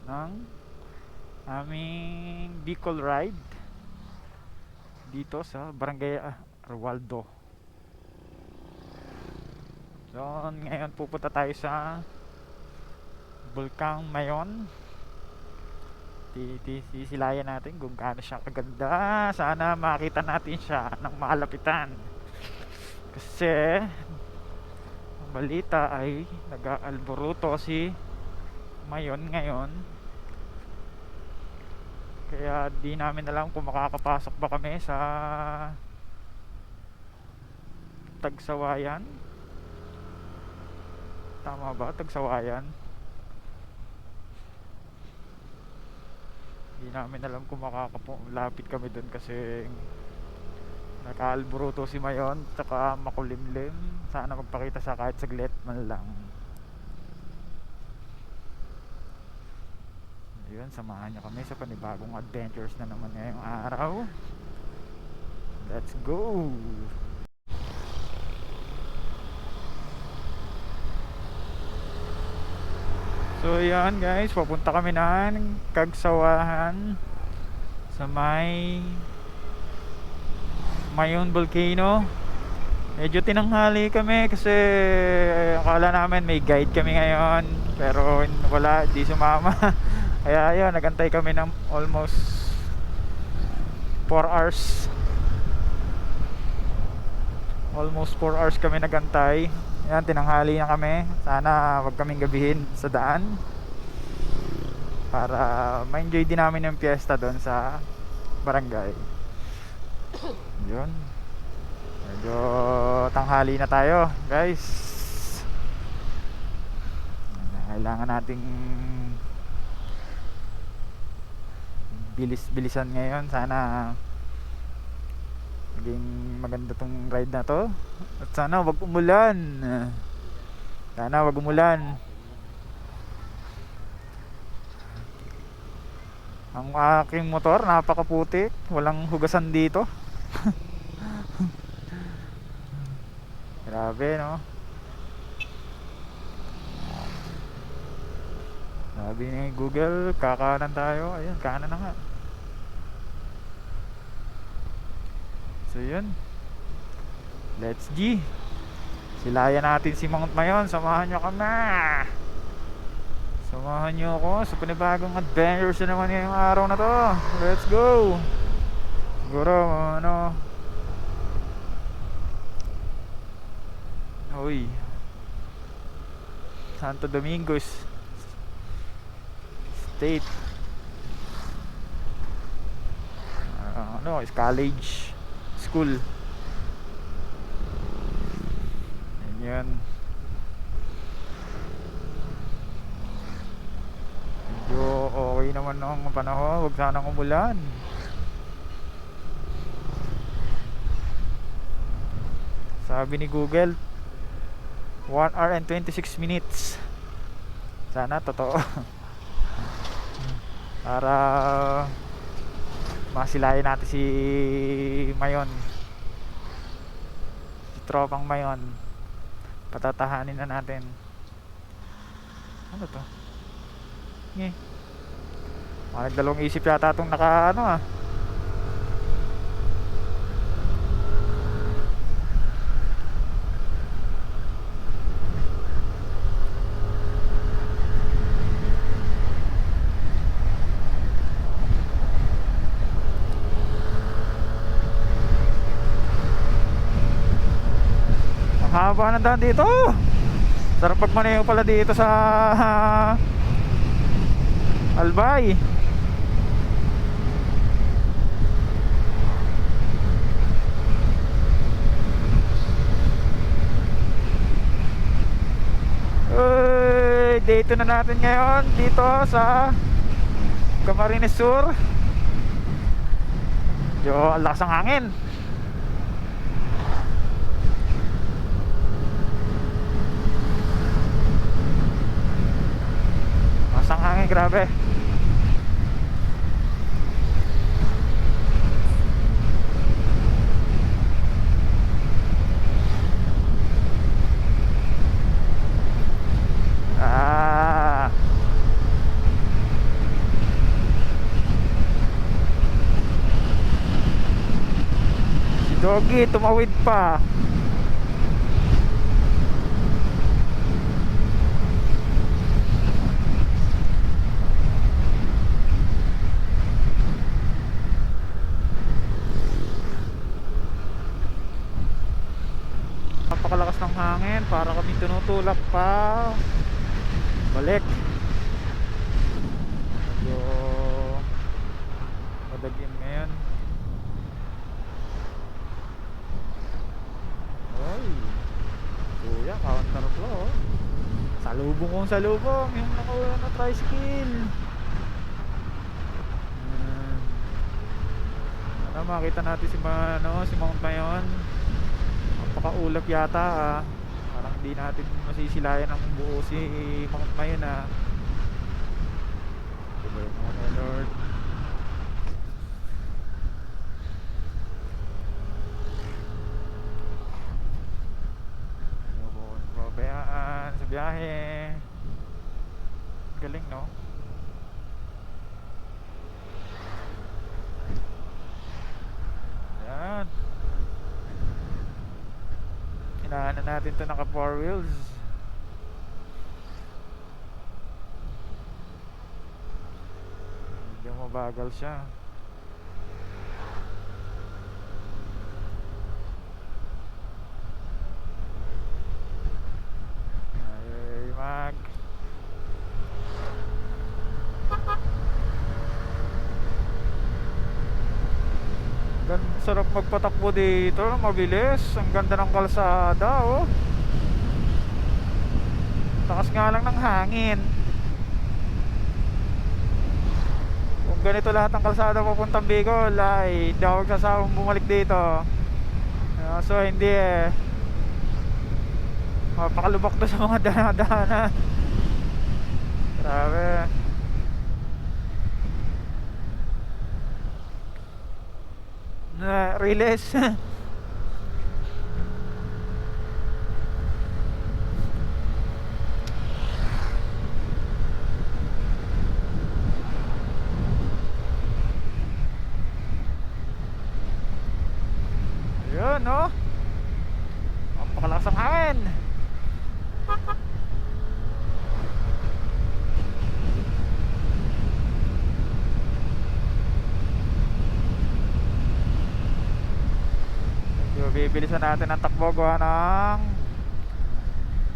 ng aming Bicol ride dito sa Barangay Arwaldo. So ngayon pupunta tayo sa Bulkang Mayon. Sisilayan natin kung gaano siya kaganda. Sana makita natin siya ng malapitan. Kasi ang balita ay nag-aalboruto si Mayon ngayon. Kaya di namin alam kung makakapasok ba kami sa Tagsawayan. Tama ba? Tagsawayan. Hindi namin alam kung makakapulapit kami doon kasi nakaalburuto si Mayon tsaka makulimlim. Sana magpakita sa kahit saglit man lang. Ayun, samahan nyo kami sa panibagong adventures na naman ngayong araw. Let's go! So yan guys, papunta kami ng Kagsawahan sa may Mayon Volcano. Medyo tinanghali kami kasi akala namin may guide kami ngayon, pero wala, di sumama. Kaya yun, nagantay kami ng almost 4 hours. Almost 4 hours kami nagantay. Yan, tinanghali na kami. Sana wag kaming gabihin sa daan para ma-enjoy din namin yung piyesta doon sa barangay. Yun, medyo tanghali na tayo guys. Kailangan nating bilisan ngayon. Sana maging maganda tong ride na to. At sana wag umulan. Sana wag umulan. Ang aking motor napakaputik. Walang hugasan dito. Grabe no. Sabi ni Google, kakanan tayo. Ayun, kanan na nga. So yun, let's G. Silayan natin si Mount Mayon. Samahan nyo kami. Samahan nyo ako sa panibagong adventures na naman ngayong araw na to. Let's go. Siguro ano, uy, Santo Domingo State, ano, is college school. Yan. Medyo okay naman ang panahon. Huwag sanang umulan. Sabi ni Google 1 hour and 26 minutes. Sana totoo. Para masilayan natin si Mayon, si tropang Mayon. Patatahanin na natin. Ano to? Nge, nagdalawang isip yata itong naka ano ah. Haba ng daan dito. Sarap pagmaneho pala dito sa Albay. Uy, dito na natin ngayon dito sa Camarines Sur. Yo, lakas ng hangin. Lakas ng hangin, grabe. Gogi, tumawid pa. Napakalakas ng hangin, para kami tinutulak pa balik. Medyo madagim ngayon. Oy, kuya, counterflow. Salubong kong salubong yung nakuha na tricycle. Ano, makita natin si Mount Mayon. Napakaulap yata ah. Parang hindi natin masisilayan ng buo si Mount Mayon ah. Diba yung mga Lord. Pabayaan sa biyahe. Galing no. Yan. Hinahanan natin to naka 4 wheels. Medyo mabagal siya. Ay mag sarap magpatakbo dito, mabilis. Ang ganda ng kalsada oh. Takas nga lang ng hangin. Kung ganito lahat ng kalsada papuntang Bicol ay hindi ako magsasawang bumalik dito. So hindi eh. Mapakalubak to sa mga dana-dana. Grabe. Na release. Yun no. Napakalakas ang hangin. Bibilisan natin ang takbo gawa ng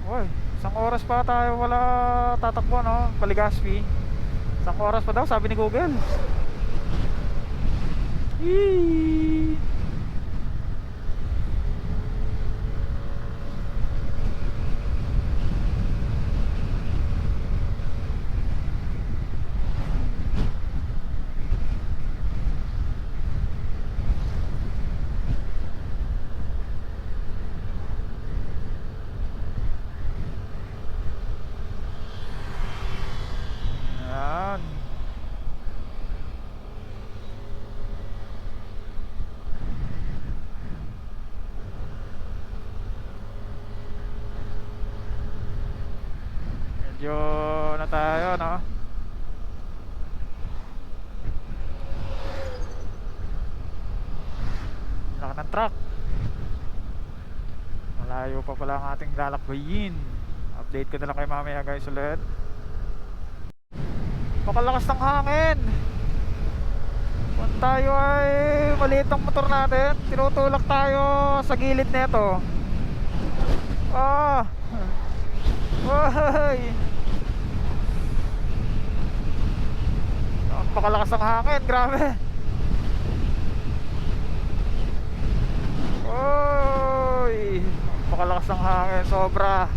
uy, 1 oras pa tayo wala tatakbo no, Paligaspi. 1 oras pa daw sabi ni Google. Eee. Medyo na tayo no. Laki ng truck. Malayo pa pala ang ating lalakbayin. Update ko na lang kayo mamaya guys ulit. Pakalakas ng hangin. Kung tayo ay maliit ang motor natin, tinutulak tayo sa gilid nito. Ah. Ay. Napakalakas ng hangin, grabe. Oy, napakalakas ng hangin, sobra.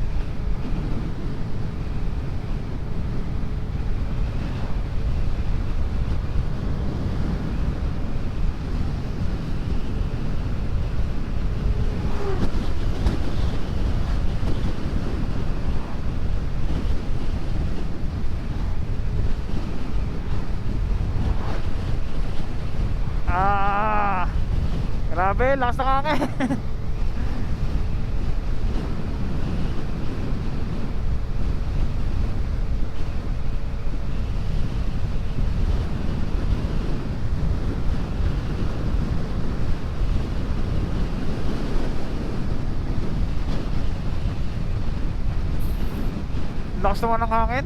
Grabe, lakas ng hangin. Lakas naman ng hangin.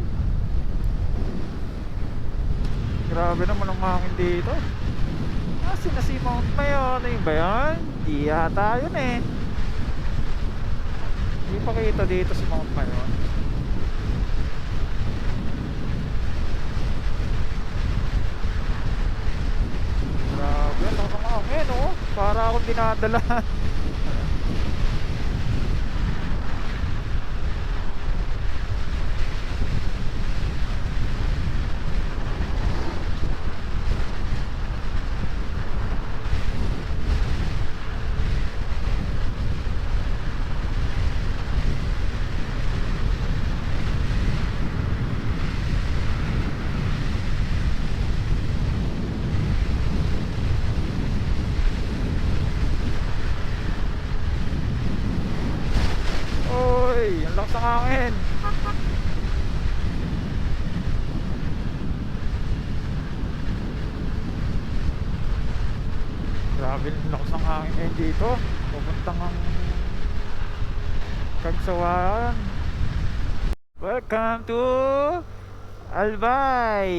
Grabe naman ang hangin dito. Na si Mount Mayon. Ano yun ba yan? Di yata yun eh. Hindi pa kita dito si Mount Mayon. Grabe, lakas ng hangin oh. Para akong dinadala. Oy, ang lakas ng hangin. Grabe ang lakas ng hangin ngayon dito. Pupuntang ang Kagsawaan. Welcome to Albay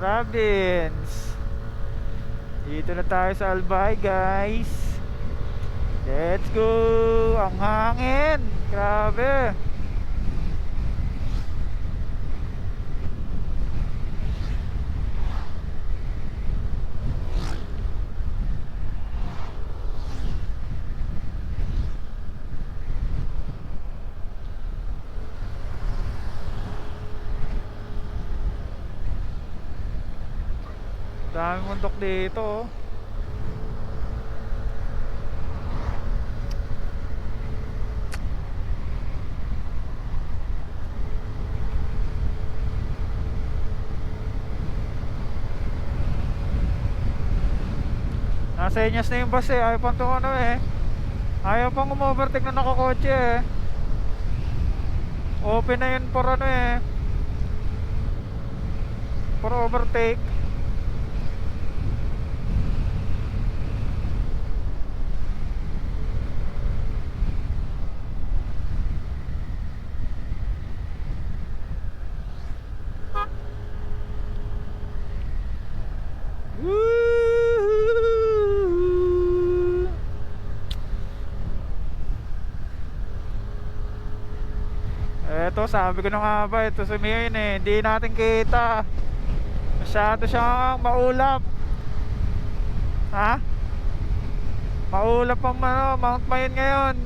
Province. Dito na tayo sa Albay, guys. Let's go. Ang hangin, grabe. Daming bundok dito oh. Nasa inyas na yung bus eh. Ayaw pang ano eh. Ayaw pang umovertake na nakakotse eh. Open na yun for ano eh, for overtake. Eto, sabi ko na nga ba, ito si Mayon eh, hindi natin kita. Masyado siyang maulap. Ha? Maulap ang ano, Mount Mayon ngayon.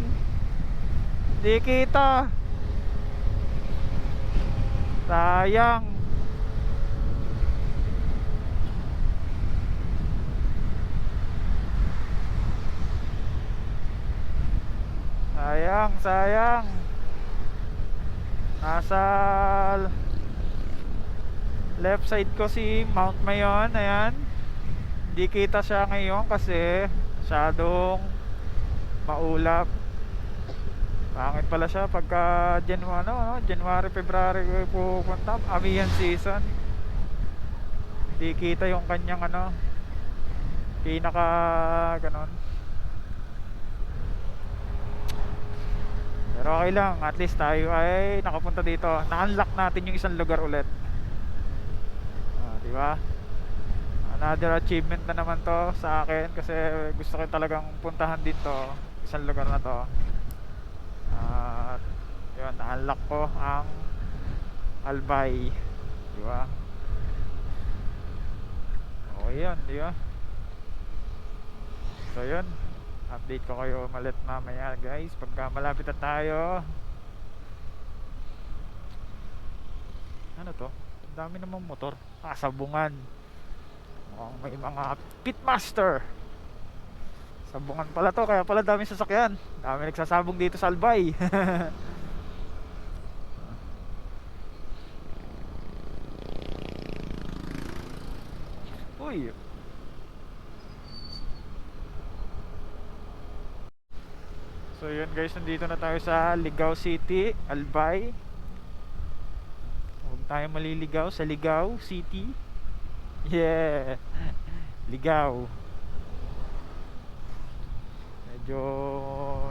Hindi kita. Sayang. Sayang, sayang. Nasa left side ko si Mount Mayon. Ayan. Hindi kita siya ngayon kasi masyadong maulap. Pangit pala siya pagka January, February pupunta, amihan season. Hindi kita yung kanyang pinaka ganon. Pero okay lang, at least tayo ay nakapunta dito. Na-unlock natin yung isang lugar ulit. Di ba? Another achievement na naman to sa akin kasi gusto ko talagang puntahan din to, isang lugar na to. At yun, na-unlock ko ang Albay. Di ba? Okay yun, di ba? So yun, update ko kayo malit mamaya guys pagka malapit na tayo. Ano to? Ang dami namang motor. Sabungan. Mukhang may mga pitmaster. Sabungan pala to, kaya pala daming sasakyan. Dami nagsasabong dito sa Albay. Uy. So yun guys, nandito na tayo sa Ligao City, Albay. Huwag tayo maliligaw sa Ligao City. Yeah. Ligao. Medyo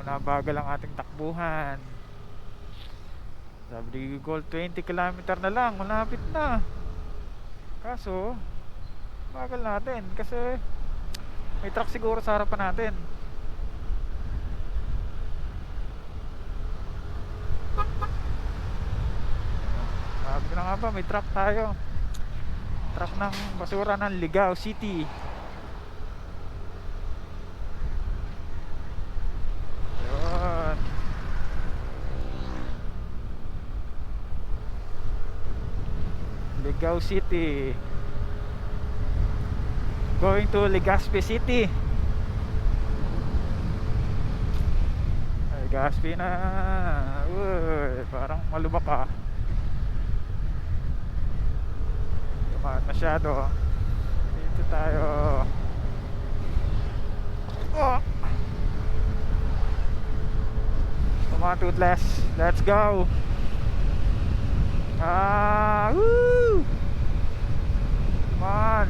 nabagal ang ating takbuhan. Sabi ni Google 20 kilometer na lang, malapit na. Kaso bagal natin kasi may truck siguro sa harapan natin. Sabi ko na nga ba, may truck tayo. Truck ng basura ng Ligao City. Yun. Ligao City. Going to Legazpi City. Legazpi na. Uy, parang malubak ka. Masyado. Dito tayo. Oh. Come on, Toothless. Let's go. Woo. Come on.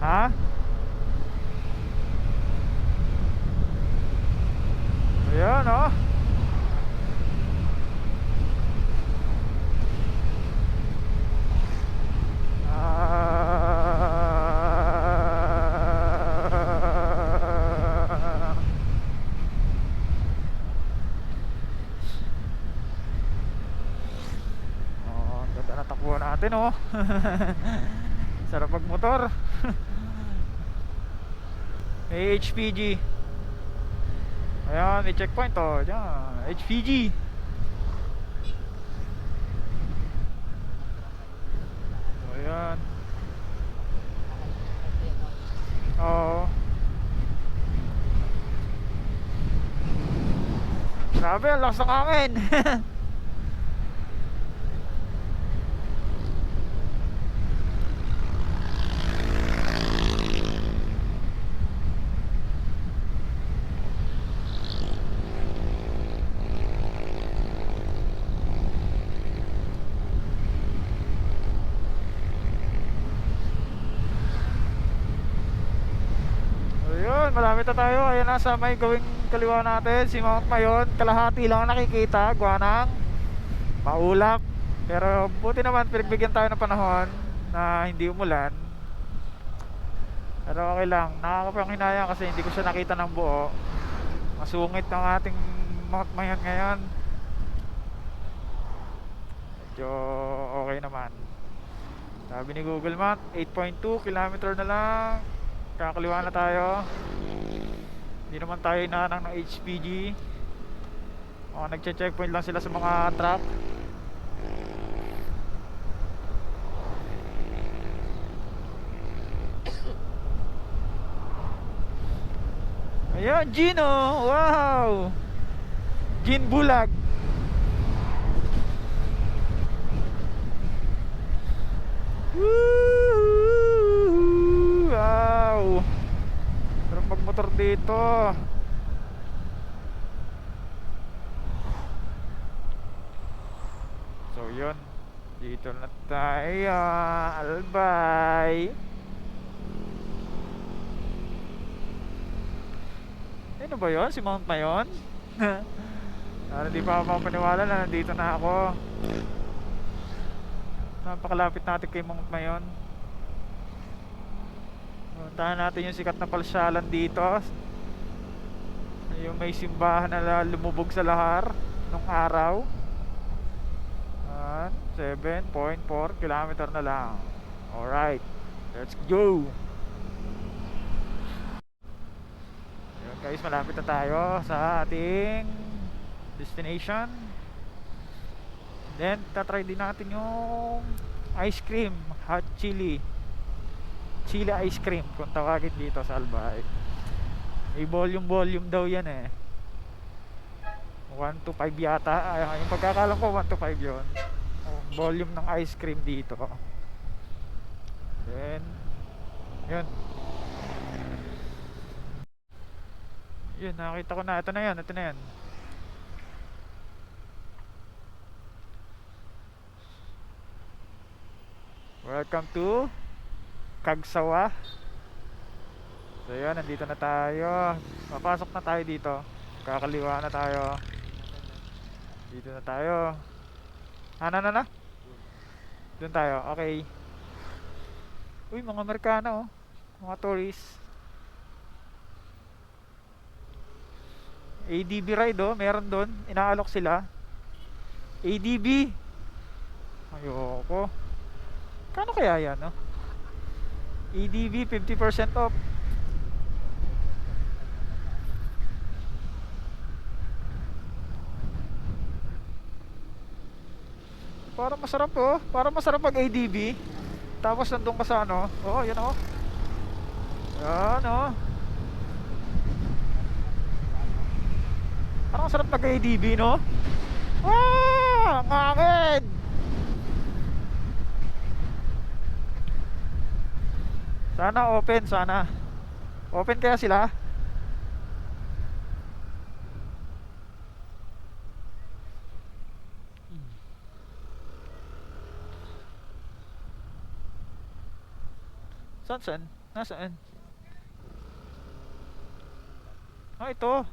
Ha? Ayan, oh. Ganda na takbo natin, oh. Sarap magmotor. May HPG. Ayan, may checkpoint, oh. Diyan, HPG. Ayan. Oo. Grabe, ang lakas ng hangin. Malapit na tayo. Ayan na sa may gawing kaliwa natin, si Mount Mayon. Kalahati lang nakikita, gawa ng maulap. Pero buti naman pinagbigyan tayo ng panahon na hindi umulan. Pero okay lang, nakakapanghinayang kasi hindi ko siya nakita ng buo. Masungit ng ating Mount Mayon ngayon. Medyo okay naman. Sabi ni Google Map, 8.2 kilometer na lang. Kakaliwa na tayo. Hindi naman tayo inaanang ng HPG. Nagche-checkpoint lang sila sa mga truck. Ayan, Gino. Wow. Gin Bulag. Woo! Wow. Sarap magmotor dito. So yun, dito na tayo, Albay. Ano ba yun? Si Mount Mayon? Hindi pa ako mapaniwala na nandito na ako. Napakalapit natin kay Mount Mayon. Puntahan natin yung sikat na palsyalan dito. Yung may simbahan na lumubog sa lahar nung araw. 7.4 kilometer na lang. Alright, let's go. Yun guys, malapit na tayo sa ating destination. Then tatry din natin yung ice cream, hot chili ice cream kung tawagin dito sa Albay. May volume daw yan eh. 1 to 5 yata. Yung pagkakalam ko 1 to 5 yun, volume ng ice cream dito. Then yun Yun, nakita ko na. Ito na yan, ito na yan. Welcome to Kagsawa. So yun, nandito na tayo. Papasok na tayo dito. Kakaliwa na tayo. Dito na tayo. Na? Doon tayo, okay. Uy, mga Amerikano, oh. Mga tourists. ADB ride, oh, meron doon. Inaalok sila. ADB. Ayoko. Kano kaya yan, no? ADB 50% off. Para masarap, oh. Para masarap mag ADB. Tapos nandun ka sa ano. Oh, yan, oh. Yan, oh. Parang masarap mag ADB, no? Ah! Ang angin! Sana open, sana. Open kaya sila? Saan? Nasaan? Ah, ito.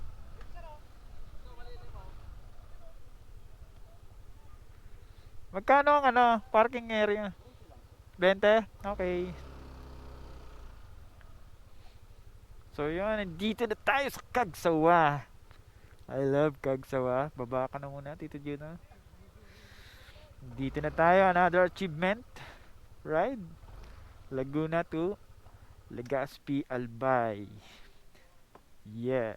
Magkano ang ano, parking area? 20? Okay. So yun, nandito na tayo sa Kagsawa. I love Kagsawa. Baba ka na muna, Tito Juno. Dito na tayo, another achievement ride. Laguna to Legazpi Albay. Yeah.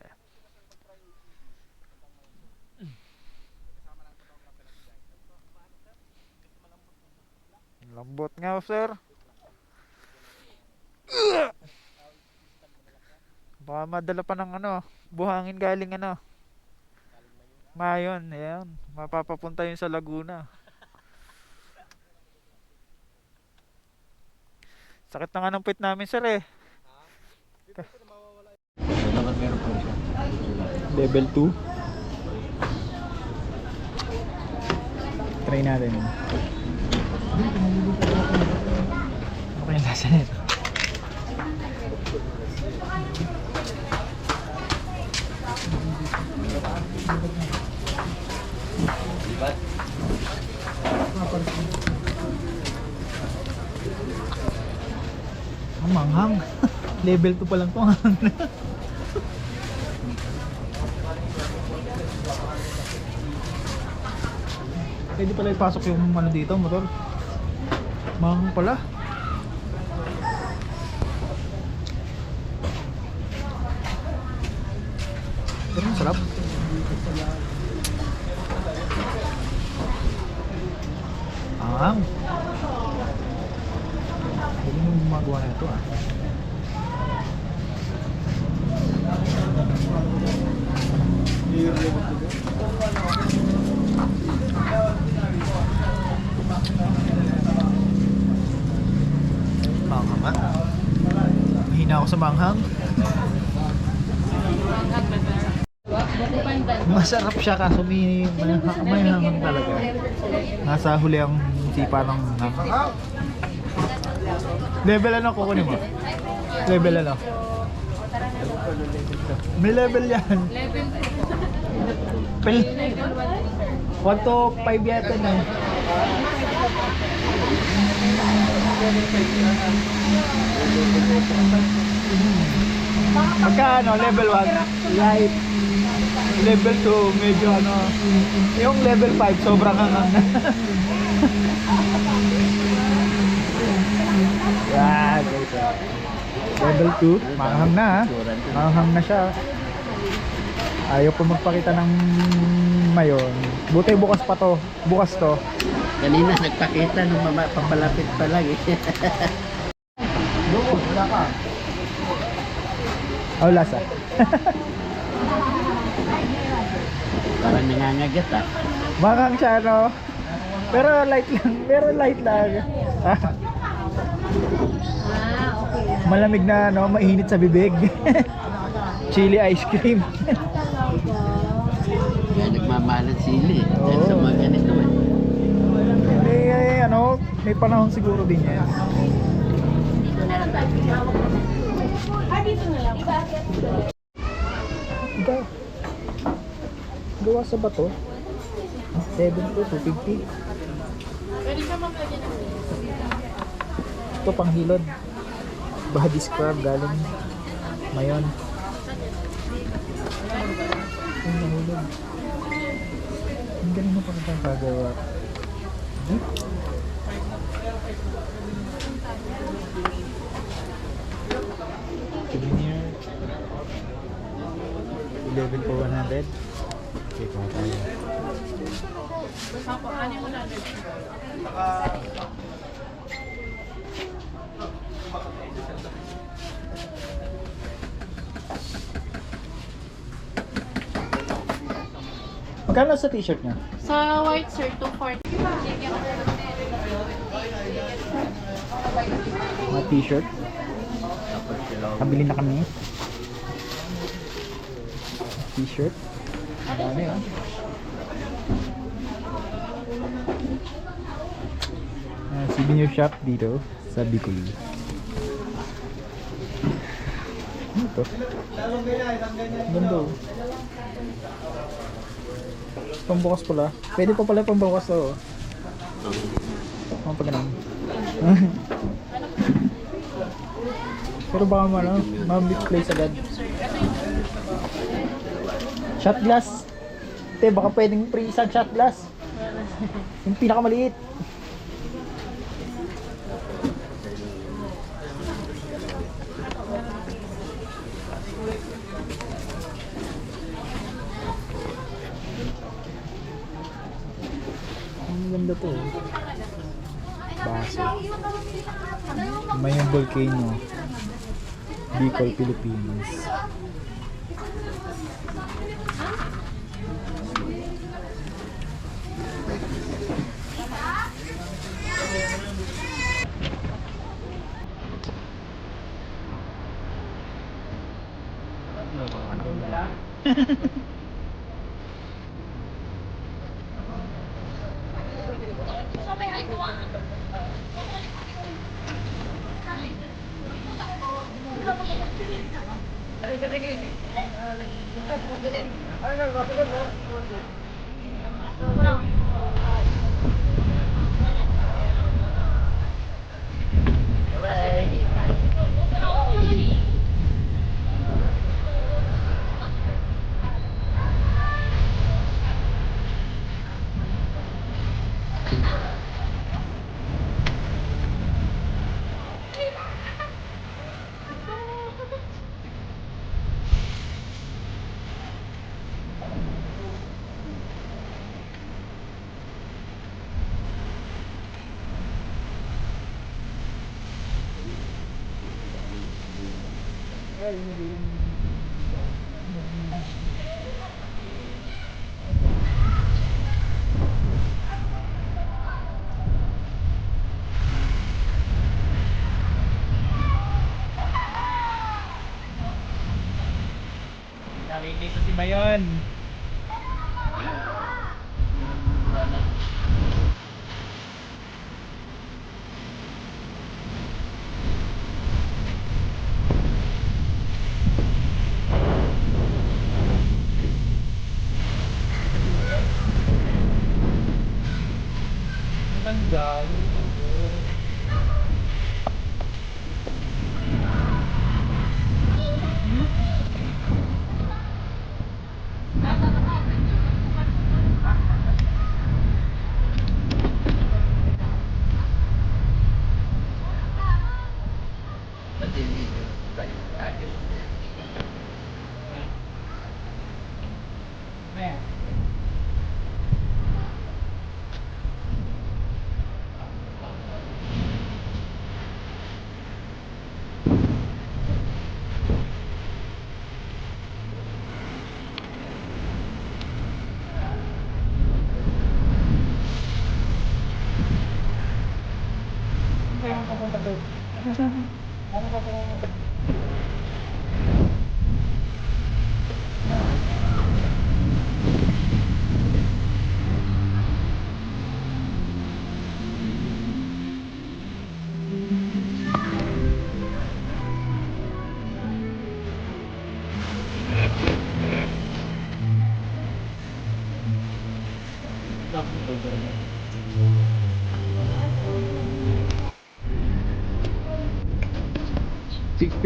Lambot nga, sir. Baka madala pa ng ano, buhangin galing ano. Mayon, ayan. Mapapapunta yun sa Laguna. Sakit na nga ng puwit namin, sir, eh. Level 2. Try natin. Okay, nasa nito. Ang manghang. Level 2 pa lang 'to. Pwede pala ipasok yung ano dito, motor. Manghang pala. Pero masarap. Ang hindi mo gumagawa na ito, ah. Manghang, ah. Mahina ako sa manghang. Masarap siya kaso may hangang talaga. Nasa huli ang sipa ng hangang. Level ano kukunin mo? Level ano? May level yan. Level 1 to 5 yata na. Magkano? Level 1? Light. Level 2 medyo ano. Yung level 5 sobrang hangang na. Yeah, level 2 manghang na, manghang na siya. Ayaw po magpakita ng mayon. Buti bukas pa to. Bukas to. Kanina nagpakita nung papalapit pa lang eh. Doon, wala ka. Oh, lasa. Parang nangangagat ah. Manghang siya, no? Pero light lang. Pero light lang. Okay. Malamig na, no? Mainit sa bibig. Chili ice cream. Kaya nagmamahal ang sili. Dahil Oo. sa mga ganito eh. Ano, may panahon siguro din yan. Iba. Gawa sa bato. 7 to 250. Ito panghilod. Body scrub galing Mayon. Ang nahulog. Ang galing mo pa pagkagawa. Souvenir 11 for 100. Okay, kung tayo. Magkano sa t-shirt niya? Sa white sir, 240. Mga t-shirt. Kabili na kami. T-shirt. Ang dami oh. Souvenir shop dito sa Bicol. Ano to? Ganda oh. Pambukas pala. Pwede pa pala pambukas to oh. Mga pa ganun. Pero baka ma-misplace agad. Shot glass. Te, baka pwedeng free isang shot glass. Yung pinakamaliit. Ang ganda to. Baso. May yung volcano. Bicol, Philippines. Galing dito si Mayon. Tanggal.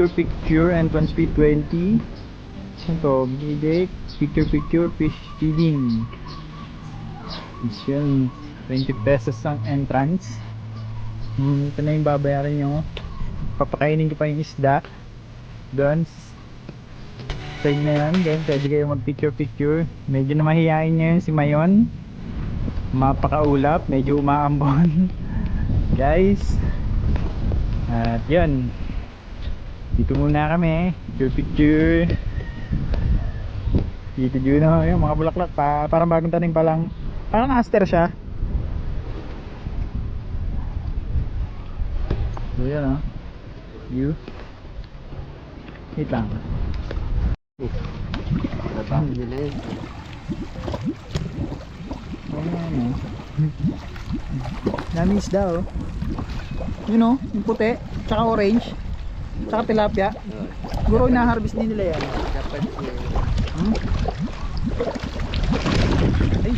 picture entrance fee 20. Ito, bilik, picture fish feeding. Yun, 20 pesos ang entrance. Ito na yung babayaran nyo. Papakainin ko pa yung isda doon side na yan. Then pwede kayo mag picture. Medyo na mahihain ngayon si Mayon, mapakaulap, medyo umaambon. Guys, at yun, dito muna kami picture. Dito yun na yung mga bulaklak pa, parang bagong tanim pa lang, parang aster siya. So yan view. Wait lang. Trabaho nila yun. Dami isda yun yung puti, tsaka orange, tsaka tilapia. Siguro ina-harvest din nila yan. Dapat Ay.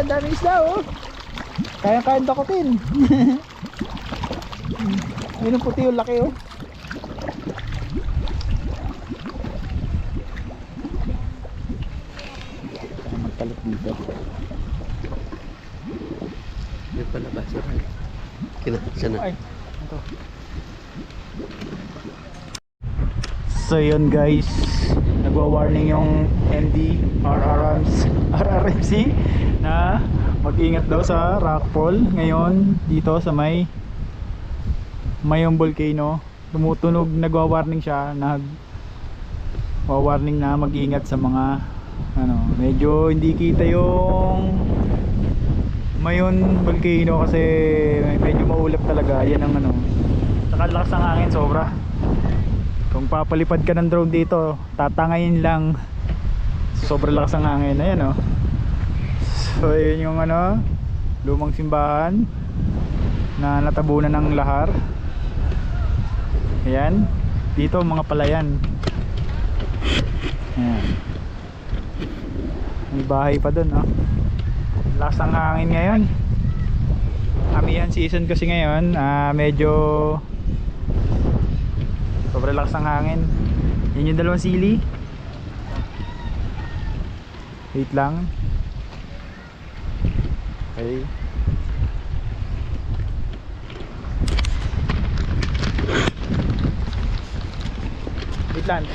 Dami isda kaya dakutin. Yun ang puti yung laki magtalok dito. yung pala basura. Kinaksa na. Ay, ito. So yun guys, nagwa-warning yung MD RRMC na mag-ingat daw sa rockfall ngayon dito sa Mayong Volcano. Tumutunog, nagwa-warning siya, nagwa-warning na mag-ingat sa mga medyo hindi kita yung Mayon Volcano kasi medyo maulap talaga. Yan ang saka lakas ng hangin sobra. Kung papalipad ka ng drone dito, tatangayin lang, sobrang lakas ng hangin. Ayan so yun yung lumang simbahan na natabunan ng lahar. Ayan, dito mga palayan. Ayan, may bahay pa dun lakas ng hangin ngayon. Amihan season kasi ngayon, medyo sobrang lakas ng hangin. Yun yung dalawang sili. Wait lang. Okay. Wait lang.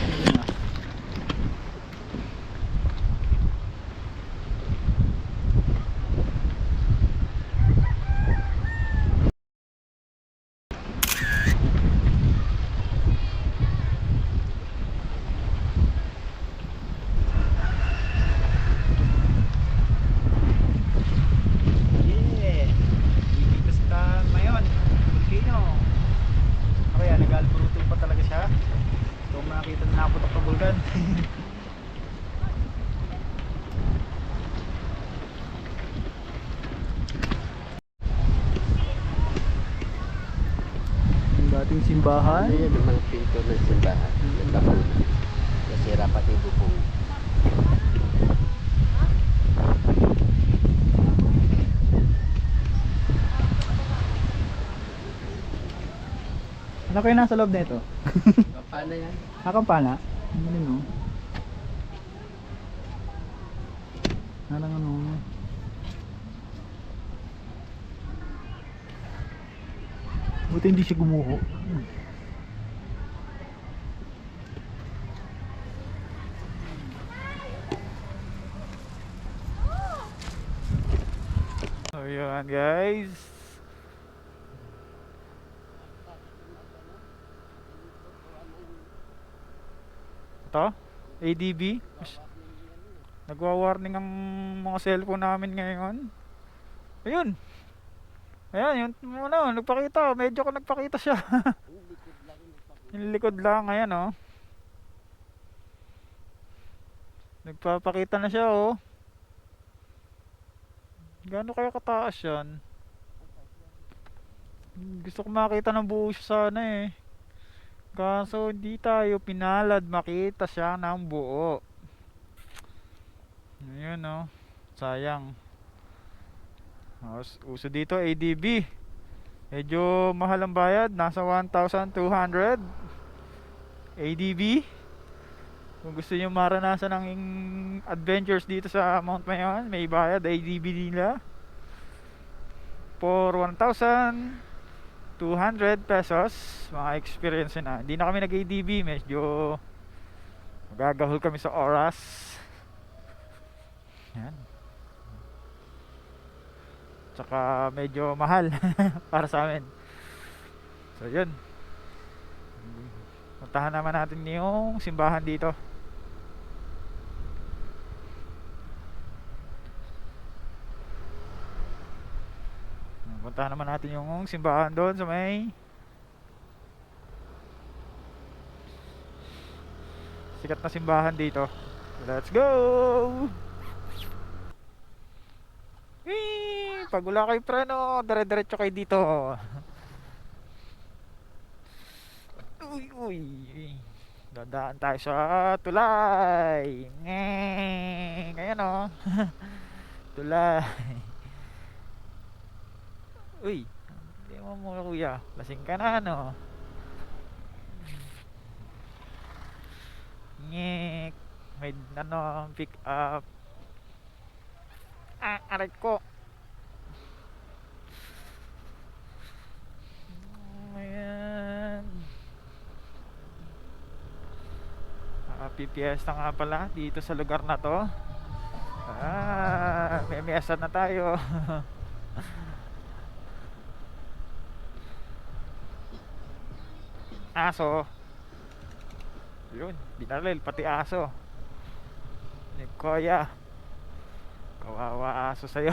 Dating simbahan. Ano yun, yung mga pinto ng simbahan. Nagkapuna. Nasira pati bubong. Ano kayo nasa loob na ito? Paano yan? Kampana? Ano buti hindi siya gumuho. So yun guys, ito ADB, nagwa-warning ang mga cellphone namin ngayon. Ayun, ayan yung nagpakita, medyo ko nagpakita siya. Yung likod lang, ayan nagpapakita na siya gaano kaya kataas yan. Gusto ko makita ng buo siya sana kaso hindi tayo pinalad makita siya ng buo. Ayun sayang. Uso dito ADB. Medyo mahal ang bayad, nasa 1,200 ADB. Kung gusto niyo maranasan ng adventures dito sa Mount Mayon, may bayad ADB nila for 1,200 pesos. Mga experience na. Hindi na kami nag-ADB, medyo magagahol kami sa oras. Yan. Tsaka medyo mahal para sa amin. So yun. Puntahan naman natin yung simbahan dito. Puntahan naman natin yung simbahan doon sa may sikat na simbahan dito. Let's go! Pag wala kayo preno, dire-diretso kayo dito. Uy. Dadaan tayo sa tulay. Ayan o. Tulay. Uy, hindi mo muna kuya. Lasing ka na ano. Ngek. May ano, pick up. Aray ko. Ayan. Happy Fiesta nga pala dito sa lugar na to. May mesa na tayo. Aso. Yun, binaril pati aso. Ni Kuya. Kawawa aso sa'yo.